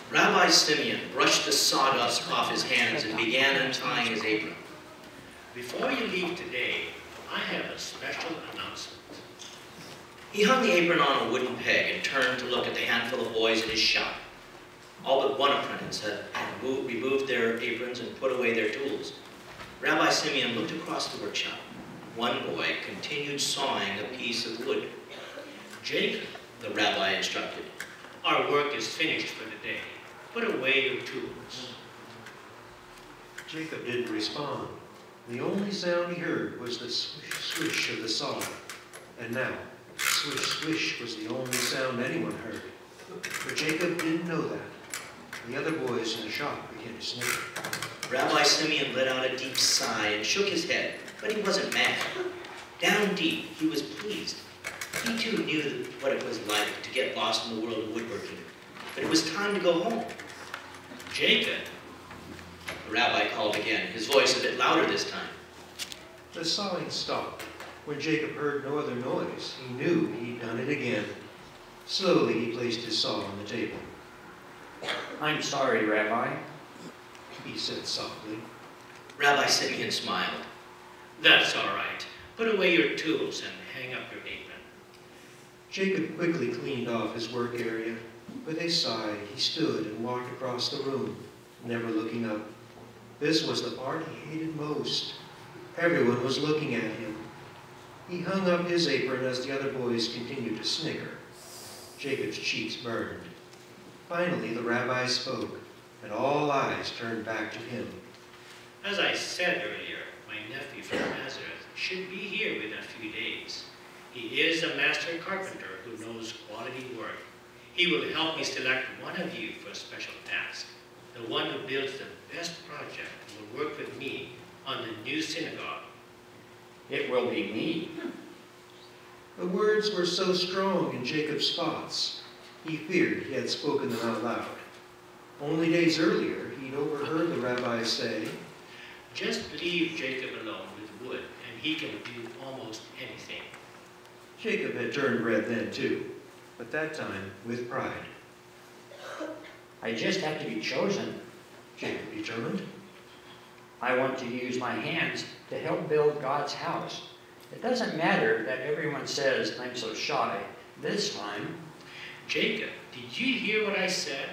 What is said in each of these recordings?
Rabbi Simeon brushed the sawdust off his hands and began untying his apron. Before you leave today, I have a special announcement. He hung the apron on a wooden peg and turned to look at the handful of boys in his shop. All but one apprentice had removed their aprons and put away their tools. Rabbi Simeon looked across the workshop. One boy continued sawing a piece of wood. Jacob, the rabbi instructed, our work is finished for the day. Put away your tools. Jacob didn't respond. The only sound he heard was the swish, swish of the saw. And now, swish, swish was the only sound anyone heard. But Jacob didn't know that. The other boys in the shop began to snicker. Rabbi Simeon let out a deep sigh and shook his head, but he wasn't mad. Down deep, he was pleased. He too knew what it was like to get lost in the world of woodworking. But it was time to go home. Jacob, the rabbi called again, his voice a bit louder this time. The sawing stopped. When Jacob heard no other noise, he knew he'd done it again. Slowly, he placed his saw on the table. I'm sorry, Rabbi, he said softly. Rabbi Simeon smiled. That's all right. Put away your tools and hang up your apron. Jacob quickly cleaned off his work area. With a sigh, he stood and walked across the room, never looking up. This was the part he hated most. Everyone was looking at him. He hung up his apron as the other boys continued to snicker. Jacob's cheeks burned. Finally, the rabbi spoke, and all eyes turned back to him. As I said earlier, my nephew from Nazareth should be here within a few days. He is a master carpenter who knows quality work. He will help me select one of you for a special task. The one who builds the best project will work with me on the new synagogue. it will be me. The words were so strong in Jacob's thoughts, he feared he had spoken them out loud. Only days earlier, he'd overheard the rabbi say, just leave Jacob alone with wood, and he can do almost anything. Jacob had turned red then too, but that time with pride. I just have to be chosen. Jacob determined. I want to use my hands to help build God's house. It doesn't matter that everyone says I'm so shy. This time... Jacob, did you hear what I said?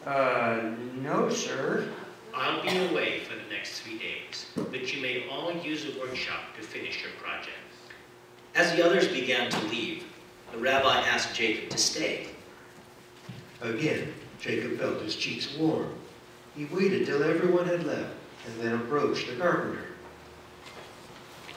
No, sir. I'll be away for the next 3 days, but you may all use a workshop to finish your project. As the others began to leave, the rabbi asked Jacob to stay. Again, Jacob felt his cheeks warm. He waited till everyone had left, and then approached the carpenter.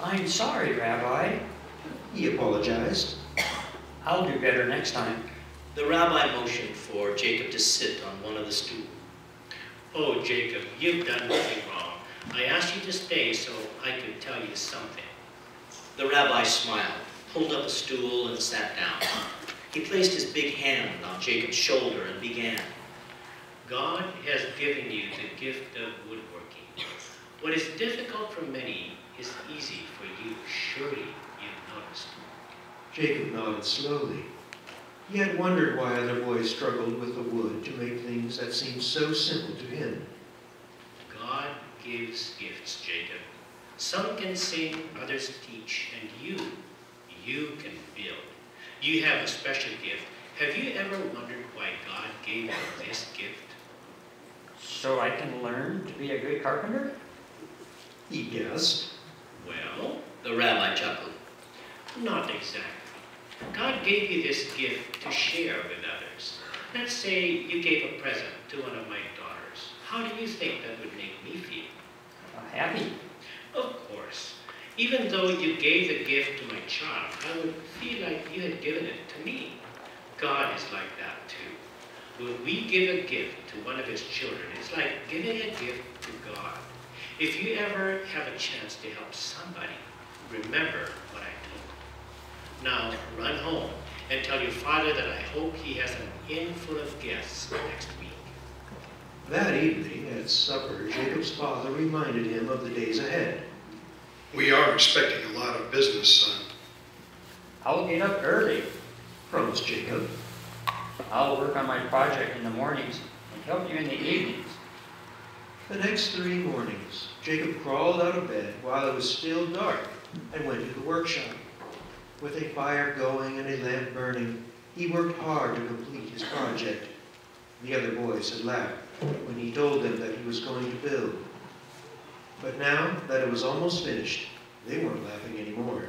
I'm sorry, Rabbi. He apologized. I'll do better next time. The rabbi motioned for Jacob to sit on one of the stools. Oh, Jacob, you've done nothing wrong. I asked you to stay so I could tell you something. The rabbi smiled, pulled up a stool, and sat down. He placed his big hand on Jacob's shoulder and began. God has given you the gift of woodworking. What is difficult for many is easy for you. Surely you've noticed. Jacob nodded slowly. He had wondered why other boys struggled with the wood to make things that seemed so simple to him. God gives gifts, Jacob. Some can sing, others teach, and you can build. You have a special gift. Have you ever wondered why God gave you this gift? So I can learn to be a good carpenter? He guessed. Well, The rabbi chuckled. not exactly. God gave you this gift to share with others. Let's say you gave a present to one of my daughters. How do you think that would make me feel? Happy. Of course. Even though you gave the gift to my child, I would feel like you had given it to me. God is like that too. When we give a gift to one of his children, it's like giving a gift to God. If you ever have a chance to help somebody, remember what I told you. Now run home and tell your father that I hope he has an inn full of guests next week. That evening, at supper, Jacob's father reminded him of the days ahead. We are expecting a lot of business, son. I'll get up early. promised Jacob. I'll work on my project in the mornings and help you in the evenings. The next 3 mornings, Jacob crawled out of bed while it was still dark and went to the workshop. With a fire going and a lamp burning, he worked hard to complete his project. The other boys had laughed when he told them that he was going to build. But now that it was almost finished, they weren't laughing anymore.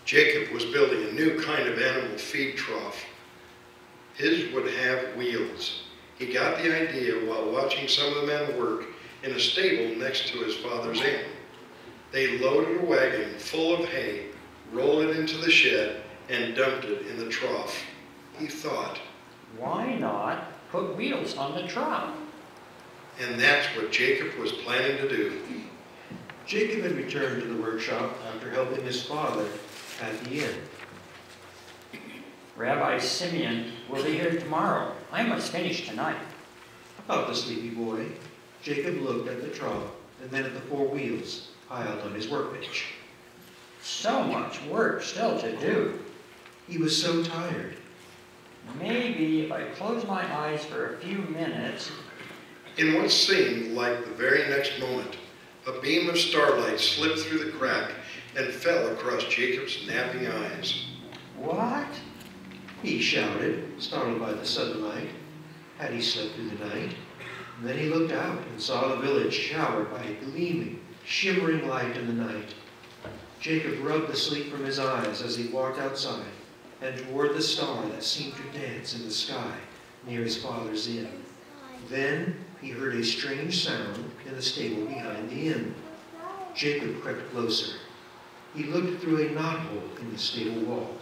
Jacob was building a new kind of animal feed trough. His would have wheels. He got the idea while watching some of the men work in a stable next to his father's inn. They loaded a wagon full of hay, rolled it into the shed, and dumped it in the trough. He thought, Why not put wheels on the trough? and that's what Jacob was planning to do. Jacob had returned to the workshop after helping his father at the inn. Rabbi Simeon will be here tomorrow. I must finish tonight. About the sleepy boy, Jacob looked at the trough and then at the 4 wheels piled on his workbench. So much work still to do. He was so tired. Maybe if I close my eyes for a few minutes. In what seemed like the very next moment, a beam of starlight slipped through the crack and fell across Jacob's napping eyes. What? He shouted, startled by the sudden light. Had he slept through the night? And then he looked out and saw the village showered by a gleaming, shimmering light in the night. Jacob rubbed the sleep from his eyes as he walked outside and toward the star that seemed to dance in the sky near his father's inn. Then he heard a strange sound in the stable behind the inn. Jacob crept closer. He looked through a knothole in the stable wall.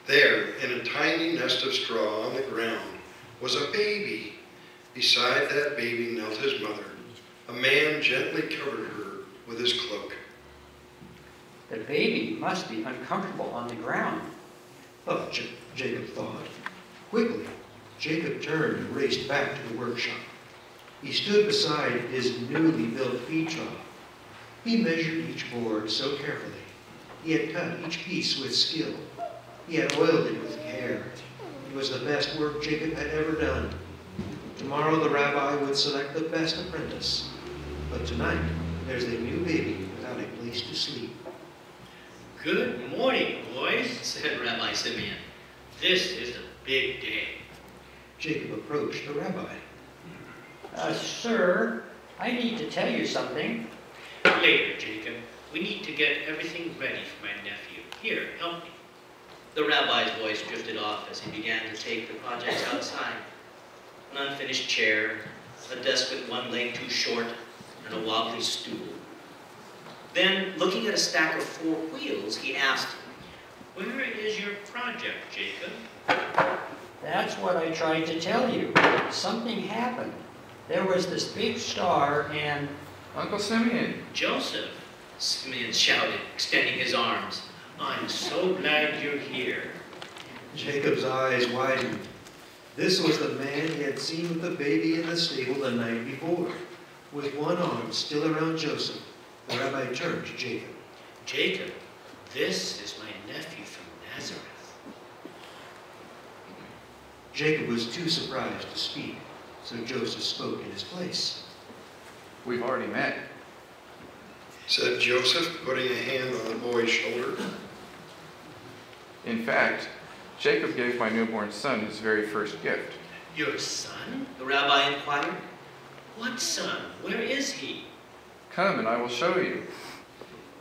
There, in a tiny nest of straw on the ground, was a baby. Beside that baby knelt his mother. A man gently covered her with his cloak. The baby must be uncomfortable on the ground. Jacob thought. Quickly, Jacob turned and raced back to the workshop. He stood beside his newly built feed trough. He measured each board so carefully. He had cut each piece with skill. He had oiled it with care. It was the best work Jacob had ever done. Tomorrow the rabbi would select the best apprentice. But tonight, there's a new baby without a place to sleep. Good morning, boys, said Rabbi Simeon. This is a big day. Jacob approached the rabbi. Sir, I need to tell you something. Later, Jacob. We need to get everything ready for my nephew. Here, help me. The rabbi's voice drifted off as he began to take the projects outside. An unfinished chair, a desk with one leg too short, and a wobbly stool. Then, looking at a stack of 4 wheels, he asked, Where is your project, Jacob? That's what I tried to tell you. Something happened. There was this big star and... Uncle Simeon. Joseph, Simeon shouted, extending his arms. I'm so glad you're here. Jacob's eyes widened. This was the man he had seen with the baby in the stable the night before. With one arm still around Joseph, the rabbi turned to Jacob. Jacob, this is my nephew from Nazareth. Jacob was too surprised to speak, so Joseph spoke in his place. We've already met. Said Joseph, putting a hand on the boy's shoulder. In fact, Jacob gave my newborn son his very first gift. Your son? The rabbi inquired. What son? Where is he? Come and I will show you.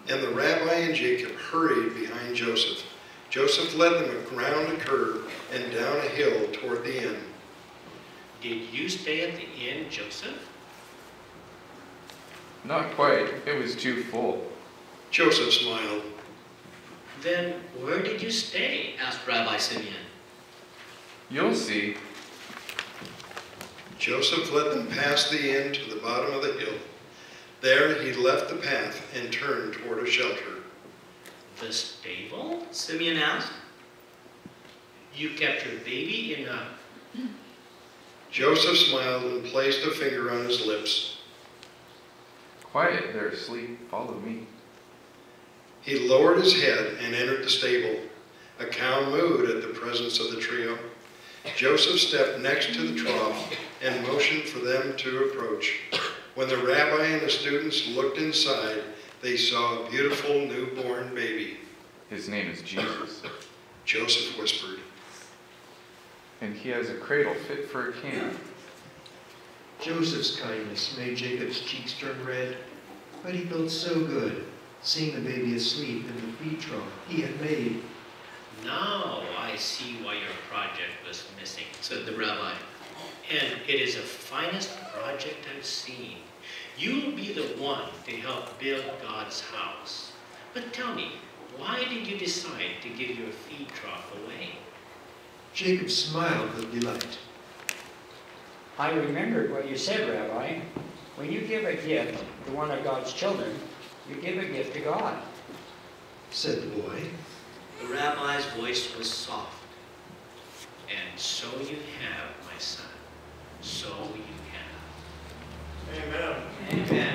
And the rabbi and Jacob hurried behind Joseph. Joseph led them around a curve and down a hill toward the inn. Did you stay at the inn, Joseph? Not quite. It was too full. Joseph smiled. Then where did you stay? Asked Rabbi Simeon. You'll see. Joseph led them past the inn to the bottom of the hill. There he left the path and turned toward a shelter. The stable? Simeon asked. You kept your baby in a... Joseph smiled and placed a finger on his lips. Quiet, they're asleep. Follow me. He lowered his head and entered the stable. A cow mooed at the presence of the trio. Joseph stepped next to the trough and motioned for them to approach. When the rabbi and the students looked inside, they saw a beautiful newborn baby. His name is Jesus, Joseph whispered. and he has a cradle fit for a king. Joseph's kindness made Jacob's cheeks turn red, but he felt so good seeing the baby asleep in the feed trough he had made. Now I see why your project was missing, said the rabbi. And it is the finest project I've seen. You'll be the one to help build God's house. But tell me, why did you decide to give your feed trough away? Jacob smiled with delight. I remembered what you said, Rabbi. When you give a gift to one of God's children, you give a gift to God. Said the boy. The rabbi's voice was soft. And so you have, my son. So you have. Amen. Amen.